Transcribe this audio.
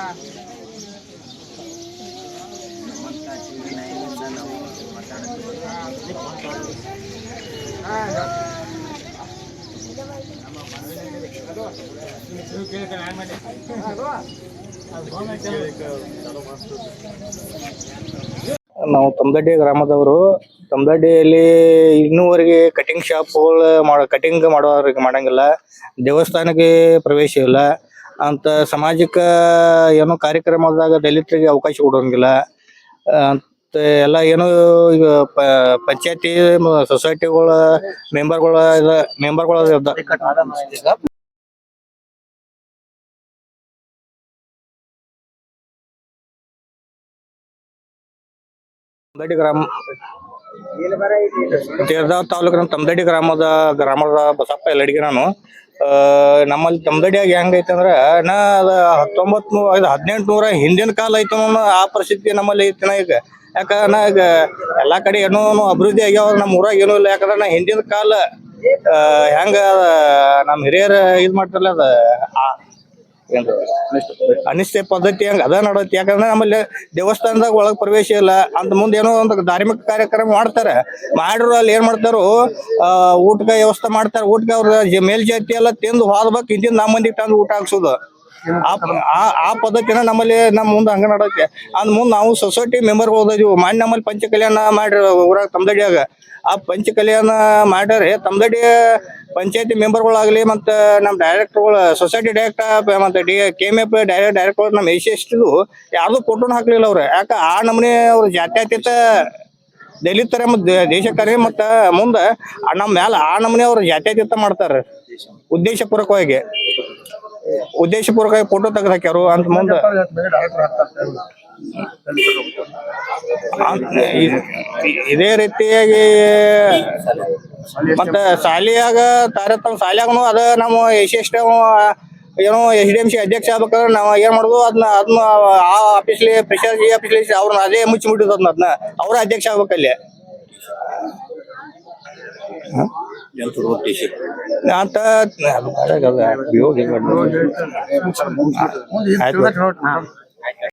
ನಾವು ತಮದಡ್ಡಿ ಗ್ರಾಮದವರು. ತಮದಡ್ಡಿಯಲ್ಲಿ ಇನ್ನೂವರೆಗೆ cutting ಶಾಪ್ಗಳು cutting ಮಾಡೋರಿಗೆ ಮಾಡಂಗಿಲ್ಲ. ದೇವಸ್ಥಾನಕ್ಕೆ ಪ್ರವೇಶ ಇಲ್ಲ ಅಂತ. ಸಾಮಾಜಿಕ ಏನೋ ಕಾರ್ಯಕ್ರಮದಾಗ ದಲಿತರಿಗೆ ಅವಕಾಶ ಕೊಡೋಂಗಿಲ್ಲ ಅಂತ ಎಲ್ಲ. ಏನೋ ಈಗ ಪಂಚಾಯತಿ ಸೊಸೈಟಿಗಳ ಮೆಂಬರ್ಗಳ ತಮದಡ್ಡಿ ಗ್ರಾಮ ತೇರದಾವ್ ತಾಲೂಕಿನ ತಮದಡ್ಡಿ ಗ್ರಾಮದ ಬಸಪ್ಪ ಎಲ್ಲಡಿಗೆ ನಾನು. ನಮ್ಮಲ್ಲಿ ತಮದಡ್ಡಿಯಾಗ ಹೆಂಗೈತೆ ಅಂದ್ರೆ ಅದ 1800 ಹಿಂದಿನ ಕಾಲ ಐತೆ ಆ ಪರಿಸ್ಥಿತಿ ನಮ್ಮಲ್ಲಿ ಐತಿನ ಈಗ. ಯಾಕಂದ್ರೆ ಈಗ ಎಲ್ಲಾ ಕಡೆ ಏನೋ ಅಭಿವೃದ್ಧಿ ಆಗ್ಯಾವ, ನಮ್ಮ ಊರಾಗ ಏನೂ ಇಲ್ಲ. ಯಾಕಂದ್ರೆ ನಾ ಹಿಂದಿನ ಕಾಲ ಹೆಂಗ ನಮ್ಮ ಹಿರಿಯರ ಇದ್ ಮಾಡ್ತಾರಲ್ಲ, ಅದ ಅನಿಶ್ಚಯ ಪದ್ಧತಿ ಹಂಗ ಅದ ನಡತಿ. ಯಾಕಂದ್ರೆ ನಮ್ಮಲ್ಲಿ ದೇವಸ್ಥಾನದಾಗ ಒಳಗ್ ಪ್ರವೇಶ ಇಲ್ಲ ಅಂತ. ಮುಂದೆ ಏನೋ ಒಂದು ಧಾರ್ಮಿಕ ಕಾರ್ಯಕ್ರಮ ಮಾಡ್ತಾರೆ, ಮಾಡಿದ್ರು ಅಲ್ಲಿ ಏನ್ ಮಾಡ್ತಾರೋ ಊಟಕ್ಕೆ ವ್ಯವಸ್ಥೆ ಮಾಡ್ತಾರೆ. ಊಟಕ್ಕೆ ಅವ್ರ ಮೇಲ್ಜಾತಿ ಎಲ್ಲ ತಿಂದು ಹೋದ್ಬೇಕು, ಹಿಂದಿನ ನಮ್ಮ ಮಂದಿಗೆ ತಂದು ಊಟ ಹಾಕ್ಸೋದು. ಆ ಪದ್ಧತಿನ ನಮ್ಮಲ್ಲಿ ನಮ್ಮ ಮುಂದೆ ಹಂಗ ನಡತ್ತೆ. ಅಂದ್ ಮುಂದೆ ನಾವು ಸೊಸೈಟಿ ಮೆಂಬರ್ ಹೋದಿದ್ವಿ. ಮಾಡಿ ನಮ್ಮಲ್ಲಿ ಪಂಚ ಕಲ್ಯಾಣ ಮಾಡ್ರಿ ಊರಾಗ ತಮದಡ್ಡಿಯಾಗ. ಆ ಪಂಚ ಕಲ್ಯಾಣ ಮಾಡ್ಯಾರೆ ತಮದಡ್ಡಿ ಪಂಚಾಯತಿ ಮೆಂಬರ್ಗಳಾಗ್ಲಿ, ಮತ್ತ ನಮ್ಮ ಡೈರೆಕ್ಟರ್ಗಳು, ಸೊಸೈಟಿ ಡೈರೆಕ್ಟರ್ ಮತ್ತೆ KMF ಡೈರೆಕ್ಟರ್ ನಮ್ಮ SC ಯಾರ್ದು ಫೋಟೋನ ಹಾಕ್ಲಿಲ್ಲ ಅವ್ರು. ಯಾಕ ಆ ನಮೂನೆ ಅವ್ರ ಜಾತ್ಯತೀತ ದಲಿತರ ದೇಶ ಕಾರ್ಯ. ಮತ್ತ ಮುಂದ ನಮ್ಮ ಮ್ಯಾಲ ಆ ನಮೂನೆ ಅವ್ರ ಜಾತ್ಯತೀತ ಮಾಡ್ತಾರ. ಉದ್ದೇಶಪೂರ್ವಕವಾಗಿ ಫೋಟೋ ತೆಗೆದು ಹಾಕ್ಯಾರು ಅಂತ. ಮುಂದೆ ಇದೇ ರೀತಿಯಾಗಿ ಮತ್ತ ಶಾಲೆಯಾಗ ಶಾಲ್ಯಾಗನು ಅದ ನಮ್ಮ ಎಷ್ಟ ಏನೋ SDMC ಅಧ್ಯಕ್ಷ ಆಗ್ಬೇಕಾದ್ರೆ ನಾವ್ ಏನ್ ಮಾಡುದು, ಅದನ್ನ ಆ ಆಫೀಸ್ಲಿ ಪ್ರೆಷರ್ ಆಫೀಸ್ಲಿ ಅವ್ರನ್ನ ಅದೇ ಮುಚ್ಚಿಬಿಟ್ಟಿದ್. ಅದನ್ನ ಅವ್ರ ಅಧ್ಯಕ್ಷ ಆಗ್ಬೇಕಲ್ಲಿ ಅಂತ.